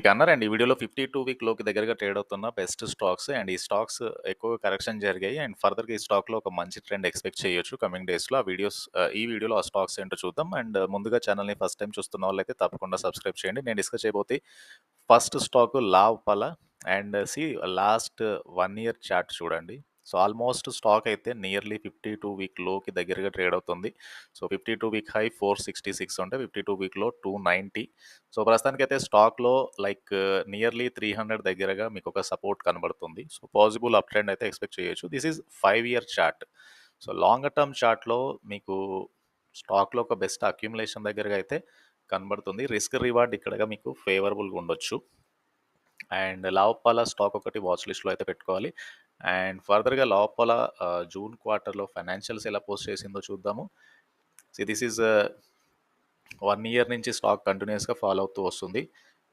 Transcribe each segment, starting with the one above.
Gunner and ఈ వీడియోలో 52 week లోకి దగ్గరగా ట్రేడ్ అవుతున్న బెస్ట్ స్టాక్స్ అండ్ ఈ స్టాక్స్ ఎక్కువ కరెక్షన్ జరిగాయి అండ్ ఫర్దర్గా ఈ స్టాక్లో ఒక మంచి ట్రెండ్ ఎక్స్పెక్ట్ చేయొచ్చు కమింగ్ డేస్లో. ఈ వీడియోలో ఆ స్టాక్స్ ఏంటో చూద్దాం. అండ్ ముందుగా ఛానల్ని ఫస్ట్ టైం చూస్తున్న వాళ్ళైతే తప్పకుండా సబ్స్క్రైబ్ చేయండి. నేను డిస్కస్ చేయబోతే ఫస్ట్ స్టాక్ లావ్పాల అండ్ లాస్ట్ 1 ఇయర్ చార్ట్ చూడండి. సో ఆల్మోస్ట్ స్టాక్ అయితే నియర్లీ 52 వీక్ లోకి దగ్గరగా ట్రేడ్ అవుతుంది. సో 52 వీక్ హై 466 ఉంటే 52 వీక్లో 290. సో ప్రస్తుతానికైతే స్టాక్లో లైక్ నియర్లీ 300 దగ్గరగా మీకు ఒక సపోర్ట్ కనబడుతుంది. సో పాసిబుల్ అప్ ట్రెండ్ అయితే ఎక్స్పెక్ట్ చేయొచ్చు. This is 5 year chart. So long term చార్ట్లో మీకు స్టాక్లో ఒక బెస్ట్ అక్యుములేషన్ దగ్గరగా అయితే కనబడుతుంది. రిస్క్ రివార్డ్ ఇక్కడగా మీకు ఫేవరబుల్గా ఉండొచ్చు. అండ్ లావపాల స్టాక్ ఒకటి వాచ్ లిస్ట్లో అయితే పెట్టుకోవాలి. అండ్ ఫర్దర్గా లావపాల జూన్ క్వార్టర్లో ఫైనాన్షియల్స్ ఎలా పోస్ట్ చేసిందో చూద్దాము. దిస్ ఈజ్ 1 ఇయర్ నుంచి స్టాక్ కంటిన్యూస్గా ఫాలో అవుతూ వస్తుంది.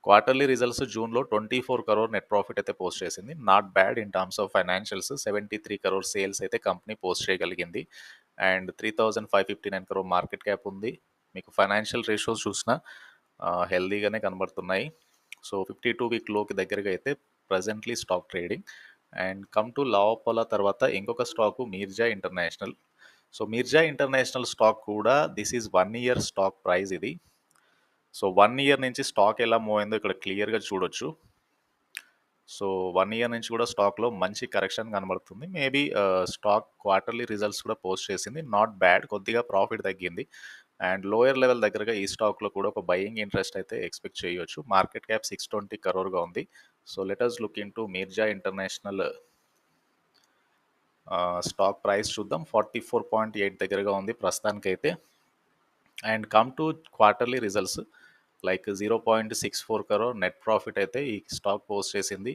క్వార్టర్లీ రిజల్ట్స్ జూన్లో 24 crore నెట్ ప్రాఫిట్ అయితే పోస్ట్ చేసింది. Not bad in terms of financials. 73 crore sales అయితే కంపెనీ పోస్ట్ చేయగలిగింది. అండ్ 3,559 crore మార్కెట్ క్యాప్ ఉంది. మీకు ఫైనాన్షియల్ రేషియోస్ చూసినా హెల్దీగానే కనబడుతున్నాయి. సో 52 వీక్ లోకి దగ్గరగా అయితే presently stock trading. And come to లావపాల తర్వాత ఇంకొక stock Mirza International. So Mirza international stock కూడా this is 1 year stock price ఇది. సో 1 ఇయర్ నుంచి స్టాక్ ఎలా మూవ్ అయిందో ఇక్కడ క్లియర్గా చూడొచ్చు. సో 1 ఇయర్ నుంచి కూడా స్టాక్లో మంచి కరెక్షన్ కనబడుతుంది. మేబీ స్టాక్ క్వార్టర్లీ రిజల్ట్స్ కూడా పోస్ట్ చేసింది. నాట్ బ్యాడ్, కొద్దిగా ప్రాఫిట్ తగ్గింది. అండ్ లోయర్ లెవెల్ దగ్గరగా ఈ స్టాక్లో కూడా ఒక బయింగ్ ఇంట్రెస్ట్ అయితే ఎక్స్పెక్ట్ చేయొచ్చు. మార్కెట్ క్యాప్ 620 crore ఉంది. So let's look into Mirza international stock price చూద్దాం. 44.8 దగ్గరగా ఉంది ప్రస్తుతానికైతే. And come to quarterly results like 0.64 crore net profit అయితే ఈ స్టాక్ పోస్ట్ చేసింది.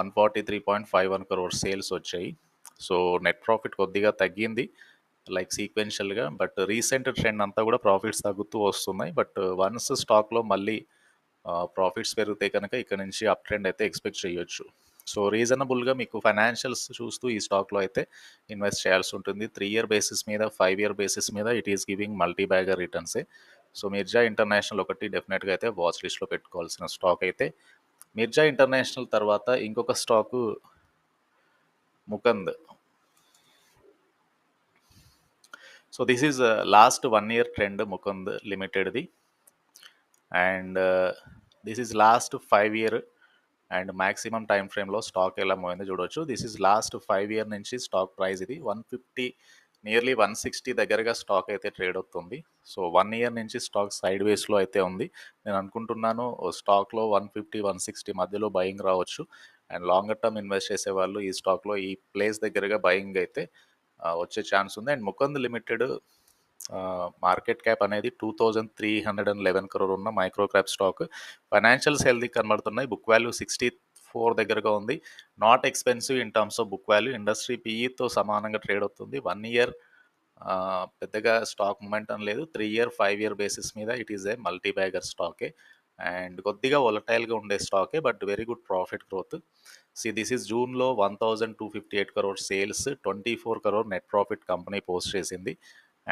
143.51 crore సేల్స్ వచ్చాయి. సో నెట్ ప్రాఫిట్ కొద్దిగా తగ్గింది లైక్ సీక్వెన్షియల్గా. బట్ రీసెంట్ ట్రెండ్ అంతా కూడా ప్రాఫిట్స్ తగ్గుతూ వస్తున్నాయి. బట్ వన్స్ స్టాక్లో మళ్ళీ ప్రాఫిట్స్ పెరిగితే కనుక ఇక్కడ నుంచి అప్ ట్రెండ్ అయితే ఎక్స్పెక్ట్ చేయొచ్చు. సో రీజనబుల్గా మీకు ఫైనాన్షియల్స్ చూస్తూ ఈ స్టాక్లో అయితే ఇన్వెస్ట్ చేయాల్సి ఉంటుంది. 3 ఇయర్ బేసిస్ మీద 5 ఇయర్ బేసిస్ మీద it is giving multi bagger రిటర్న్సే. సో మిర్జా ఇంటర్నేషనల్ ఒకటి డెఫినెట్గా అయితే వాచ్ లిస్ట్లో పెట్టుకోవాల్సిన స్టాక్ అయితే. మిర్జా ఇంటర్నేషనల్ తర్వాత ఇంకొక stock Mukund. So this is last 1 year trend Mukund లిమిటెడ్ది. And this is last 5 year and maximum time ఫ్రేమ్లో స్టాక్ ఎలా పోయిందో చూడవచ్చు. దిస్ ఈజ్ లాస్ట్ 5 ఇయర్ నుంచి స్టాక్ ప్రైస్ ఇది 150 నియర్లీ 160 దగ్గరగా స్టాక్ అయితే ట్రేడ్ అవుతుంది. సో 1 ఇయర్ నుంచి స్టాక్ సైడ్ వేస్లో అయితే ఉంది. నేను అనుకుంటున్నాను స్టాక్లో 150 160 మధ్యలో బయింగ్ రావచ్చు. అండ్ లాంగర్ టర్మ్ ఇన్వెస్ట్ చేసే వాళ్ళు ఈ స్టాక్లో ఈ ప్లేస్ దగ్గరగా బయింగ్ అయితే వచ్చే ఛాన్స్ ఉంది. And Mukund limited market cap అనేది 2,311 crore ఉన్న micro cap stock. Financials healthy కనబడుతున్నాయి. బుక్ వాల్యూ 64 దగ్గరగా ఉంది. Not expensive in terms of book value. Industry పీఈతో సమానంగా ట్రేడ్ అవుతుంది. 1 ఇయర్ పెద్దగా స్టాక్ మూమెంటం లేదు. 3 ఇయర్ 5 ఇయర్ బేసిస్ మీద it is a multi bagger స్టాకే. అండ్ కొద్దిగా వొలటైల్గా ఉండే స్టాకే but very good profit growth. This is జూన్లో 1,258 crore sales, 24 crore net profit company post చేసింది.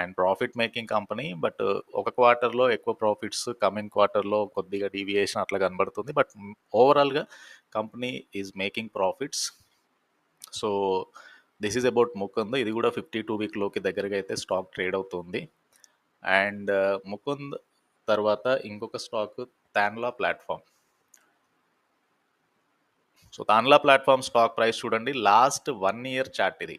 And profit making company. But ఒక క్వార్టర్లో ఎక్కువ ప్రాఫిట్స్, కమింగ్ క్వార్టర్లో కొద్దిగా డీవియేషన్ అట్లా కనబడుతుంది. బట్ ఓవరాల్గా company is making profits. So this is about Mukund. ఇది కూడా 52 వీక్ లోకి దగ్గరగా అయితే స్టాక్ ట్రేడ్ అవుతుంది. అండ్ ముకుంద్ తర్వాత ఇంకొక stock Tanla platform. So Tanla platform stock price చూడండి. లాస్ట్ 1 ఇయర్ చార్ట్ ఇది.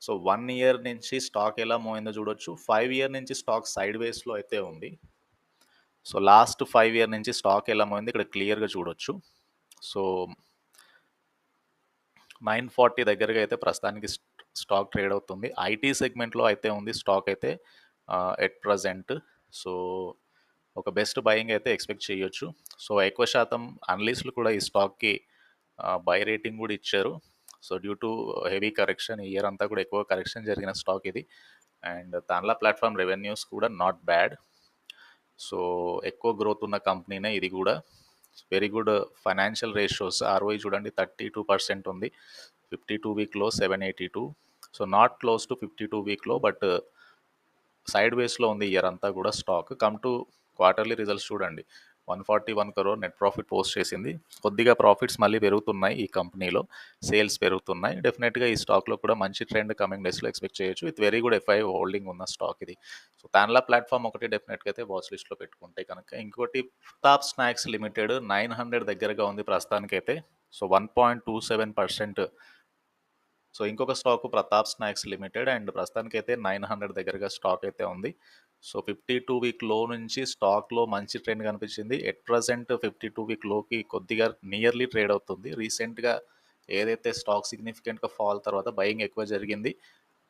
సో 1 ఇయర్ నుంచి స్టాక్ ఎలా మూవ్ అయిందో చూడొచ్చు. 5 ఇయర్ నుంచి స్టాక్ సైడ్ వేస్లో అయితే ఉంది. సో లాస్ట్ 5 ఇయర్ నుంచి స్టాక్ ఎలా మూవ్ అయింది ఇక్కడ క్లియర్గా చూడొచ్చు. సో 940 దగ్గరగా అయితే ప్రస్తుతానికి స్టాక్ ట్రేడ్ అవుతుంది. ఐటీ సెగ్మెంట్లో అయితే ఉంది స్టాక్ అయితే ఎట్ ప్రజెంట్. సో ఒక బెస్ట్ బయింగ్ అయితే ఎక్స్పెక్ట్ చేయొచ్చు. సో ఎక్కువ శాతం అనలిస్టులు కూడా ఈ స్టాక్కి బై రేటింగ్ కూడా ఇచ్చారు. So due to heavy correction ఈ ఇయర్ అంతా కూడా ఎక్కువ కరెక్షన్ జరిగిన స్టాక్ ఇది. అండ్ తాన్లా ప్లాట్ఫామ్ రెవెన్యూస్ కూడా నాట్ బ్యాడ్. సో ఎక్కువ గ్రోత్ ఉన్న కంపెనీనే ఇది కూడా. Very good financial ratios. ROI చూడండి 32% ఉంది. 52 వీక్లో 782. సో నాట్ క్లోజ్ టు 52 వీక్లో బట్ సైడ్ వేస్లో ఉంది ఇయర్ అంతా కూడా stock. Come to quarterly results చూడండి. 141 crore నెట్ ప్రాఫిట్ పోస్ట్ చేసింది. కొద్దిగా ప్రాఫిట్స్ మళ్ళీ పెరుగుతున్నాయి ఈ కంపెనీలో. సేల్స్ పెరుగుతున్నాయి. డెఫినిట్‌గా ఈ స్టాక్‌లో కూడా మంచి ట్రెండ్ కమింగ్ డేస్‌లో ఎక్స్‌పెక్ట్ చేయొచ్చు. With very good FI holding ఉన్న స్టాక్ ఇది. సో, తాన్లా ప్లాట్‌ఫార్మ్ ఒకటి డెఫినిట్‌గా అయితే వాచ్ లిస్ట్‌లో పెట్టుకుంటే కనుక. ఇంకోటి ప్రతాప్ స్నాక్స్ లిమిటెడ్ 900 దగ్గరగా ఉంది ప్రస్తుతానికైతే. సో, 1.27%. సో, ఇంకొక stock Pratap snacks limited and ప్రస్తుతానికైతే 900 దగ్గరగా స్టాక్ అయితే ఉంది. సో, 52 వీక్ లో నుంచి స్టాక్‌లో మంచి ట్రెండ్ కనిపించింది. ఎట్ ప్రెజెంట్ 52 వీక్ లోకి కొద్దిగా నియర్లీ ట్రేడ్ అవుతుంది. రీసెంట్‌గా ఏదైతే స్టాక్ సిగ్నిఫికెంట్‌గా ఫాల్ తర్వాత బయింగ్ ఎక్కువ జరిగింది.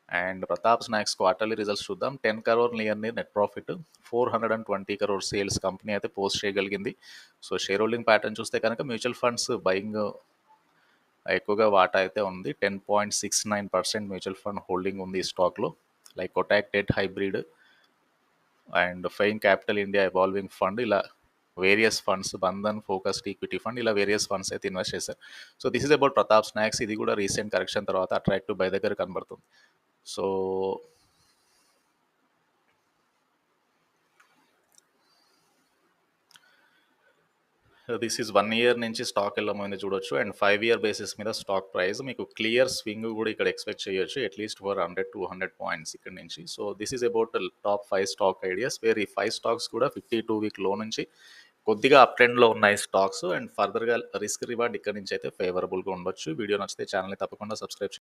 And Pratap snacks quarterly results చూద్దాం. 10 crore nearly net profit, 420 crore sales company అయితే పోస్ట్ చేయగలిగింది. సో, షేర్ హోల్డింగ్ ప్యాటర్న్ చూస్తే కనుక మ్యూచువల్ ఫండ్స్ బయింగ్ ఎక్కువగా వాటా అయితే ఉంది. 10.69% మ్యూచువల్ ఫండ్ హోల్డింగ్ ఉంది ఈ స్టాక్‌లో. Like Kotak debt hybrid and ఫెయిన్ క్యాపిటల్ ఇండియా ఎవాల్వింగ్ ఫండ్, ఇలా various funds, Bandhan focused equity fund, ఇలా వేరియస్ ఫండ్స్ అయితే ఇన్వెస్ట్ చేశారు. So, this is about Pratap snacks. ఇది కూడా రీసెంట్ కరెక్షన్ తర్వాత అట్రాక్టివ్ బై దగ్గర కనబడుతుంది. సో, దిస్ ఈజ్ 1 ఇయర్ నుంచి స్టాక్ ఎలా పోయిందో చూడొచ్చు. అండ్ 5 ఇయర్ బేసిస్ మీద స్టాక్ ప్రైస్ మీకు క్లియర్ స్వింగ్ కూడా ఇక్కడ ఎక్స్పెక్ట్ చేయొచ్చు. అట్లీస్ట్ ఫర్ 100-200 పాయింట్స్ ఇక్కడ నుంచి. So, this is about top 5 stock ideas, where ఈ 5 స్టాక్స్ కూడా 52 వీక్ లో నుంచి కొద్దిగా అప్ ట్రెండ్లో ఉన్నాయి స్టాక్స్. అండ్ ఫర్దర్గా రిస్క్ రివార్డ్ ఇక్కడ నుంచి అయితే ఫేవరబుల్గా ఉండొచ్చు. వీడియో నచ్చితే ఛానల్ని తప్పకుండా సబ్స్క్రైబ్